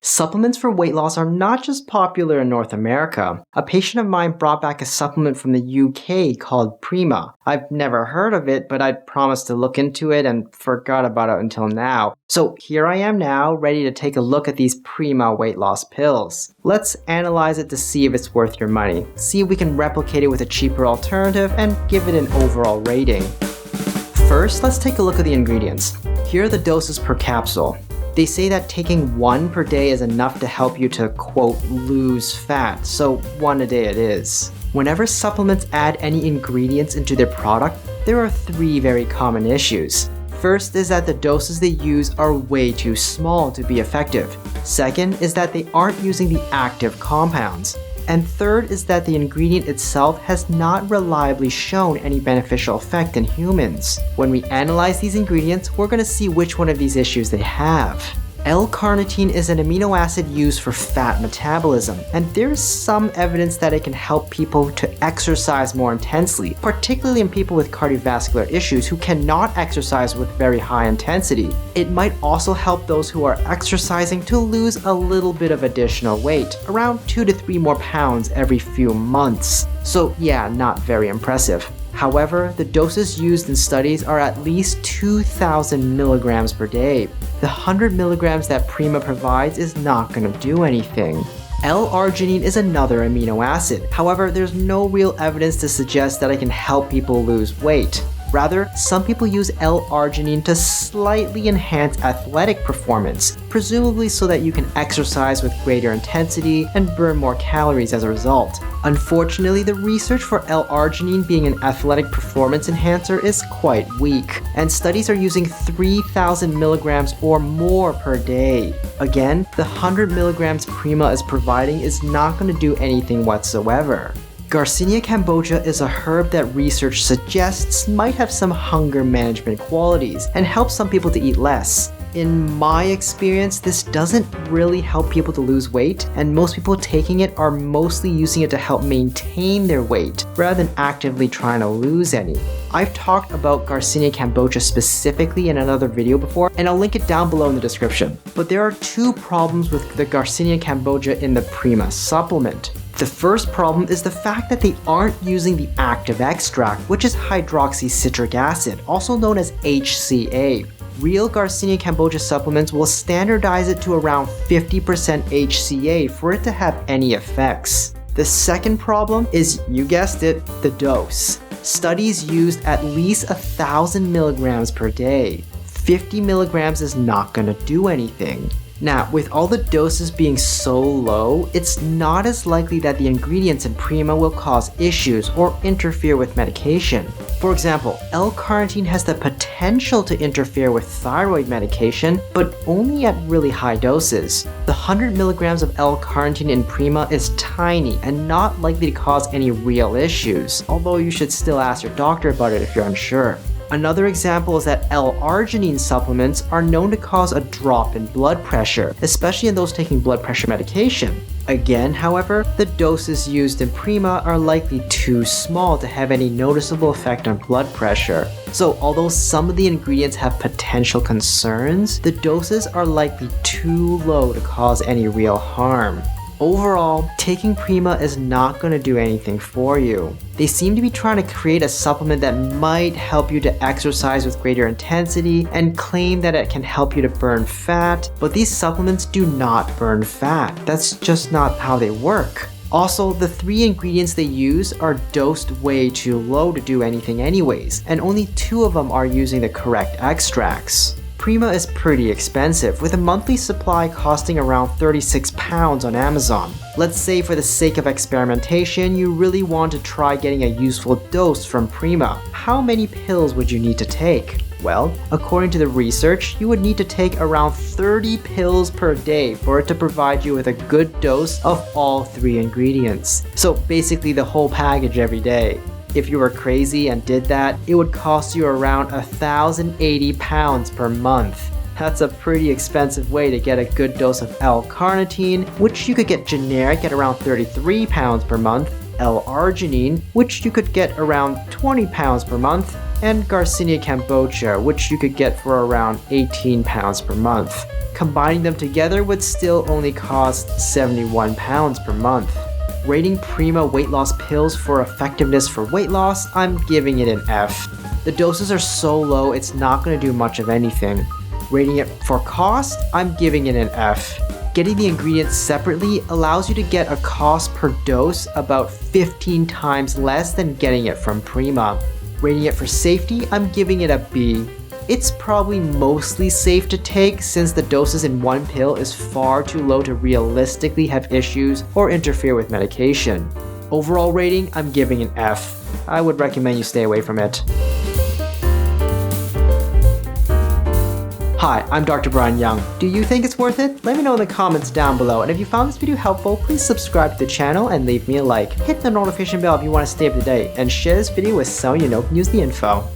Supplements for weight loss are not just popular in North America. A patient of mine brought back a supplement from the UK called Prima. I've never heard of it, but I'd promised to look into it and forgot about it until now. So here I am now, ready to take a look at these Prima weight loss pills. Let's analyze it to see if it's worth your money. See if we can replicate it with a cheaper alternative and give it an overall rating. First, let's take a look at the ingredients. Here are the doses per capsule. They say that taking one per day is enough to help you to, quote, lose fat, so one a day it is. Whenever supplements add any ingredients into their product, there are three very common issues. First is that the doses they use are way too small to be effective. Second is that they aren't using the active compounds. And third is that the ingredient itself has not reliably shown any beneficial effect in humans. When we analyze these ingredients, we're going to see which one of these issues they have. L-carnitine is an amino acid used for fat metabolism, and there's some evidence that it can help people to exercise more intensely, particularly in people with cardiovascular issues who cannot exercise with very high intensity. It might also help those who are exercising to lose a little bit of additional weight, around 2 to 3 more pounds every few months. So yeah, not very impressive. However, the doses used in studies are at least 2,000 milligrams per day. The 100 milligrams that Prima provides is not going to do anything. L-arginine is another amino acid. However, there's no real evidence to suggest that it can help people lose weight. Rather, some people use L-arginine to slightly enhance athletic performance, presumably so that you can exercise with greater intensity and burn more calories as a result. Unfortunately, the research for L-arginine being an athletic performance enhancer is quite weak, and studies are using 3,000 milligrams or more per day. Again, the 100 milligrams Prima is providing is not going to do anything whatsoever. Garcinia Cambogia is a herb that research suggests might have some hunger management qualities and help some people to eat less. In my experience, this doesn't really help people to lose weight, and most people taking it are mostly using it to help maintain their weight rather than actively trying to lose any. I've talked about Garcinia Cambogia specifically in another video before, and I'll link it down below in the description. But there are two problems with the Garcinia Cambogia in the Prima supplement. The first problem is the fact that they aren't using the active extract, which is hydroxycitric acid, also known as HCA. Real Garcinia Cambogia supplements will standardize it to around 50% HCA for it to have any effects. The second problem is, you guessed it, the dose. Studies used at least 1,000 milligrams per day. 50 milligrams is not going to do anything. Now, with all the doses being so low, it's not as likely that the ingredients in Prima will cause issues or interfere with medication. For example, L-carnitine has the potential to interfere with thyroid medication, but only at really high doses. The 100 milligrams of L-carnitine in Prima is tiny and not likely to cause any real issues, although you should still ask your doctor about it if you're unsure. Another example is that L-arginine supplements are known to cause a drop in blood pressure, especially in those taking blood pressure medication. Again, however, the doses used in Prima are likely too small to have any noticeable effect on blood pressure. So although some of the ingredients have potential concerns, the doses are likely too low to cause any real harm. Overall, taking Prima is not going to do anything for you. They seem to be trying to create a supplement that might help you to exercise with greater intensity and claim that it can help you to burn fat, but these supplements do not burn fat. That's just not how they work. Also, the 3 ingredients they use are dosed way too low to do anything anyways, and only 2 of them are using the correct extracts. Prima is pretty expensive, with a monthly supply costing around £36 on Amazon. Let's say for the sake of experimentation, you really want to try getting a useful dose from Prima. How many pills would you need to take? Well, according to the research, you would need to take around 30 pills per day for it to provide you with a good dose of all 3 ingredients. So basically the whole package every day. If you were crazy and did that, it would cost you around £1,080 per month. That's a pretty expensive way to get a good dose of L-carnitine, which you could get generic at around £33 per month, L-arginine, which you could get around £20 per month, and Garcinia Cambogia, which you could get for around £18 per month. Combining them together would still only cost £71 per month. Rating Prima weight loss pills for effectiveness for weight loss, I'm giving it an F. The doses are so low it's not going to do much of anything. Rating it for cost, I'm giving it an F. Getting the ingredients separately allows you to get a cost per dose about 15 times less than getting it from Prima. Rating it for safety, I'm giving it a B. It's probably mostly safe to take since the doses in one pill is far too low to realistically have issues or interfere with medication. Overall rating, I'm giving an F. I would recommend you stay away from it. Hi, I'm Dr. Brian Young. Do you think it's worth it? Let me know in the comments down below, and if you found this video helpful, please subscribe to the channel and leave me a like. Hit the notification bell if you want to stay up to date, and share this video with someone you know can use the info.